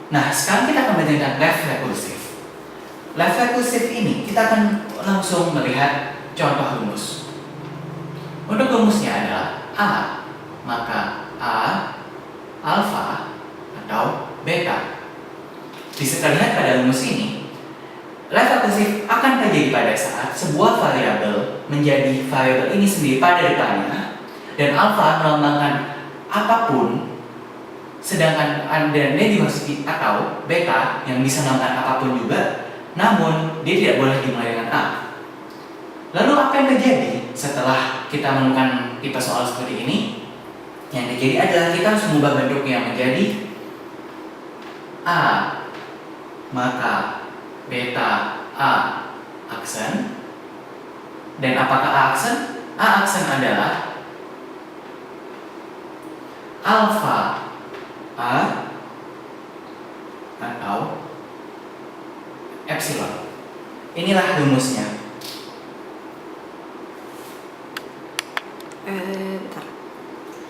Nah, sekarang kita akan belajar tentang left recursive. Left recursive ini kita akan langsung melihat contoh rumus. Untuk rumusnya adalah A, maka A alfa atau beta. Bisa terlihat pada rumus ini, left recursive akan terjadi pada saat sebuah variabel menjadi variabel ini sendiri pada depannya, dan alfa melambangkan apapun, sedangkan dan dia dimasuki atau beta yang bisa melambangkan apapun juga, namun dia tidak boleh dimulai dengan A. Lalu apa yang terjadi setelah kita menemukan tipe soal seperti ini? Yang terjadi adalah kita harus mengubah bentuknya menjadi A, maka beta A aksen. Dan apakah A aksen? A aksen adalah alfa A atau epsilon. Inilah rumusnya. Bentar.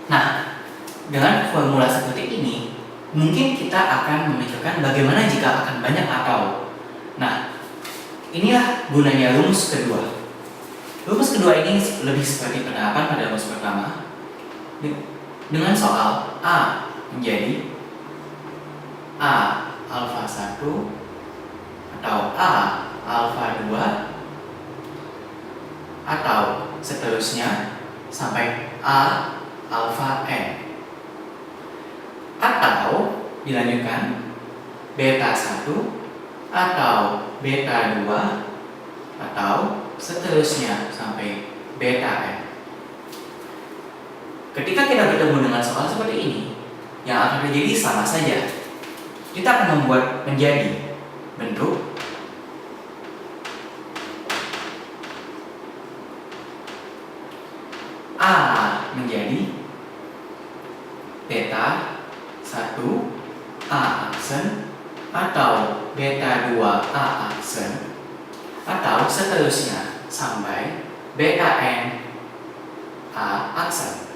Nah, dengan formula seperti ini, mungkin kita akan memikirkan bagaimana jika akan banyak atau. Nah, inilah gunanya rumus kedua. Rumus kedua ini lebih seperti penerapan pada rumus pertama. Dengan soal A menjadi A alfa 1 atau A alfa 2 atau seterusnya sampai A alfa n, atau dilanjutkan beta 1 atau beta 2 atau seterusnya sampai beta n. Ketika kita bertemu dengan soal seperti ini, yang akan terjadi sama saja. Kita akan membuat menjadi bentuk A menjadi beta 1 A aksen atau beta 2 A aksen atau seterusnya sampai beta n A aksen.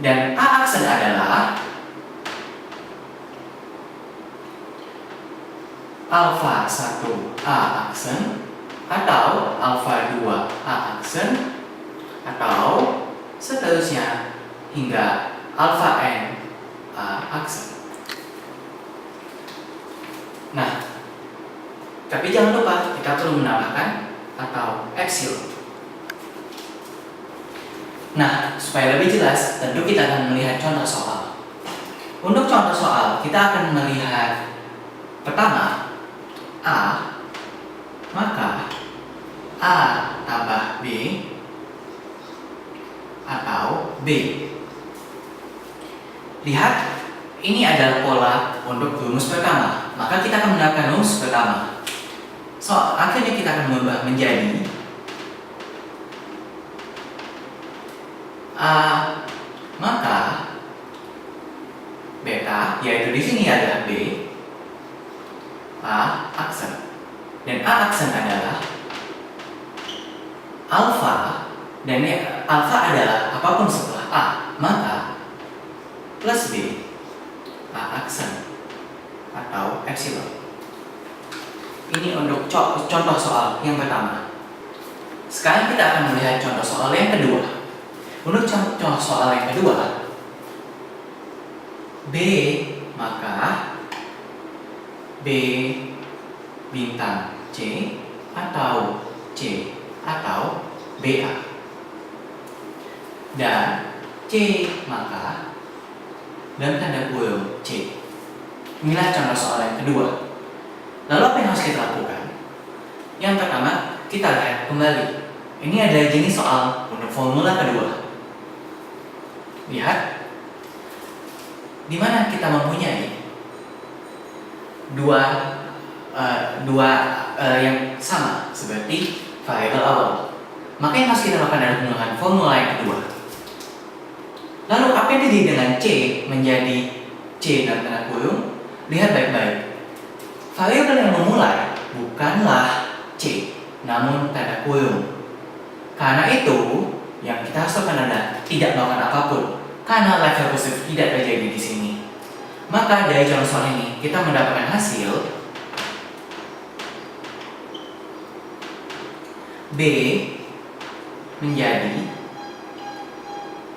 Dan A aksen adalah alfa 1 A aksen atau alfa 2 A aksen atau seterusnya hingga alfa n A aksen. Nah, tapi jangan lupa kita perlu menambahkan atau epsilon. Nah, supaya lebih jelas, tentu kita akan melihat contoh soal. Untuk contoh soal, kita akan melihat pertama A, maka A tambah B atau B. Lihat, ini adalah pola untuk rumus pertama. Maka kita akan menerapkan rumus pertama. Akhirnya kita akan mengubah menjadi A, maka beta, yaitu di sini adalah B, A aksen. Dan A aksen adalah alfa, dan alfa adalah apapun setelah A, maka plus B A aksen atau epsilon. Ini untuk contoh soal yang pertama. Sekarang kita akan melihat contoh soal yang kedua. Untuk contoh soal yang kedua, B maka B bintang C atau C atau BA, dan C maka dalam tanda kurung C. Inilah contoh soal yang kedua. Lalu apa yang harus kita lakukan? Yang pertama, kita lihat kembali. Ini adalah jenis soal untuk formula kedua. Lihat, di mana kita mempunyai dua yang sama seperti variabel awal. Maka yang harus kita lakukan adalah menggunakan formula yang kedua. Lalu apa yang terjadi dengan C menjadi C dalam tanda kurung? Lihat baik-baik. Variabel yang memulai bukanlah C, namun tanda kurung. Karena itu, yang kita harus lakukan adalah tidak melakukan apapun, karena left recursive tidak terjadi di sini. Maka dari contoh soal ini kita mendapatkan hasil B menjadi,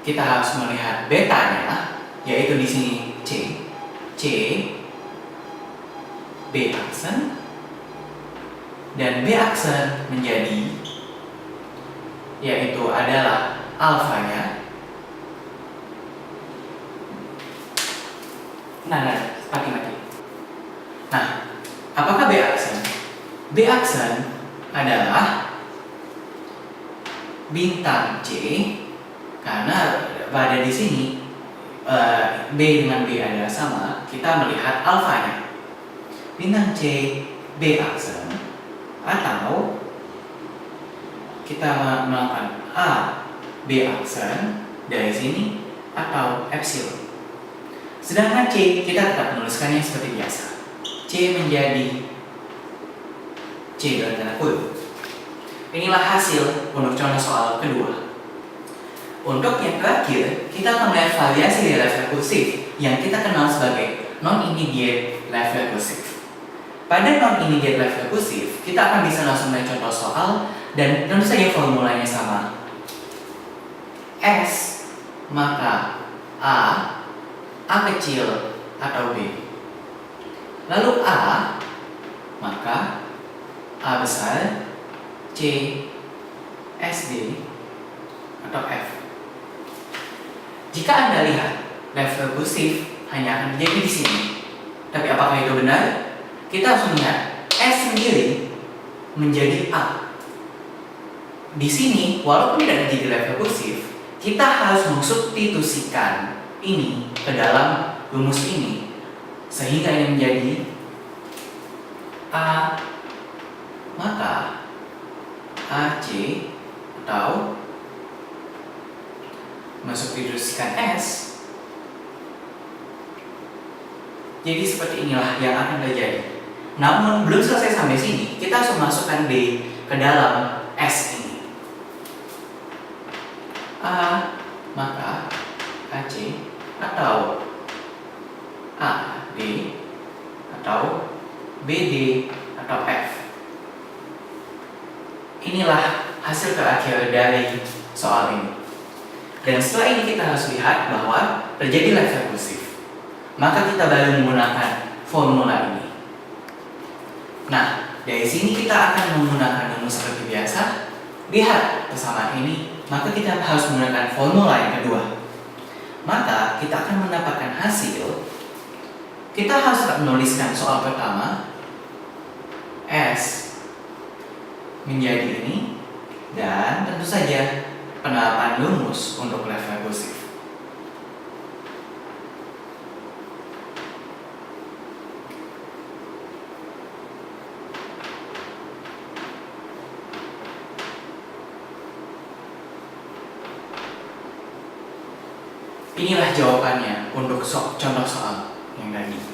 kita harus melihat betanya, yaitu di sini C B aksen, dan B aksen menjadi, yaitu adalah alfanya. Mati. Nah, apakah B aksen? B aksen adalah bintang C, karena pada di sini B dengan B adalah sama, kita melihat alfanya. Bintang C B aksen, atau kita melakukan A B aksen dari sini, atau epsilon. Sedangkan C kita tetap menuliskannya seperti biasa. C menjadi C dalam tanda kutip. Inilah hasil untuk contoh soal kedua. Untuk yang terakhir, kita akan melihat variasi dari level kursif yang kita kenal sebagai non-immediate level kursif. Pada non-immediate level kursif, kita akan bisa langsung melihat contoh soal dan tentu saja formulanya sama. S maka A kecil atau B. Lalu A maka A besar, C SD atau F. Jika Anda lihat level kursif hanya akan terjadi di sini. Tapi apakah itu benar? Kita harus melihat S sendiri menjadi A. Di sini walaupun tidak terjadi level kursif, kita harus mensubstitusikan ini ke dalam rumus ini sehingga ini menjadi A maka AC atau mensubstitusikan S. Jadi seperti inilah yang akan terjadi. Namun belum selesai sampai sini, kita harus memasukkan D ke dalam S ini. A maka AC atau AD atau BD atau F. Inilah hasil terakhir dari soal ini. Dan setelah ini kita harus lihat bahwa terjadi level kursif. Maka kita baru menggunakan formula ini. Nah, dari sini kita akan menggunakan rumus seperti biasa. Lihat persamaan ini, maka kita harus menggunakan formula yang kedua. Maka kita akan mendapatkan hasil. Kita harus menuliskan soal pertama S menjadi ini, dan tentu saja penerapan rumus untuk level kursif. Inilah jawabannya untuk contoh soal yang tadi.